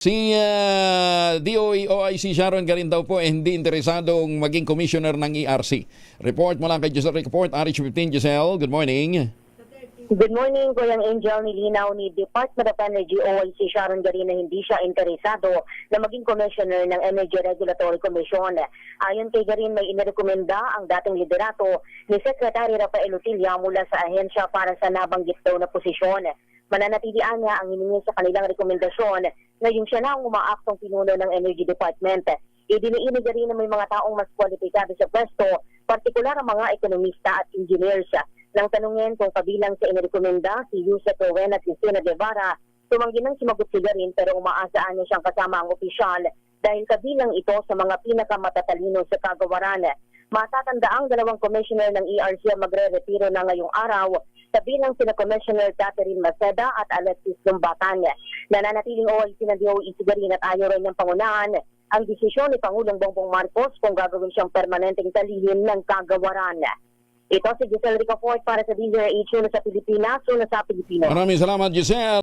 Si DOE-OIC Sharon Garin daw po hindi interesadong maging commissioner ng ERC. Report mula kay Giselle Report, RH15. Giselle, good morning. Good morning, Kuya Angel. Nilinaw ni Department of Energy OIC Sharon Garin na hindi siya interesado na maging commissioner ng Energy Regulatory Commission. Ayon kay Garin, may inirekomenda ang dating liderato ni Secretary Rafael Utilla mula sa ahensya para sa nabanggit daw na posisyon. Mananatilian niya ang hiningi sa kanilang rekomendasyon ngayong siya na ang umaaktong pinuno ng Energy Department. Idiniinig rin na may mga taong mas kwalipikado sa pwesto, partikular ang mga ekonomista at engineers. Nang tanungin kung kabilang sa inirekomenda si Yusef Rowena at Cristina Guevara, tumanggi nang sumagot si Garin pero umaasaan niya siyang kasama ang opisyal dahil kabilang ito sa mga pinakamatatalino sa kagawaran. Matatandaang dalawang commissioner ng ERC ang magre-retiro na ngayong araw, kabilang sina Commissioner Catherine Maceda at Alexis Lumbatan. Nananatiling OIC ng DOE si Garin at ayaw rin niyang pangunahan ang desisyon ni Pangulong Bongbong Marcos kung gagawin siyang permanenteng talihim ng kagawaran. Ito si Giselle Report para sa DZRH na sa Pilipinas o na sa Pilipino. Maraming salamat, Giselle.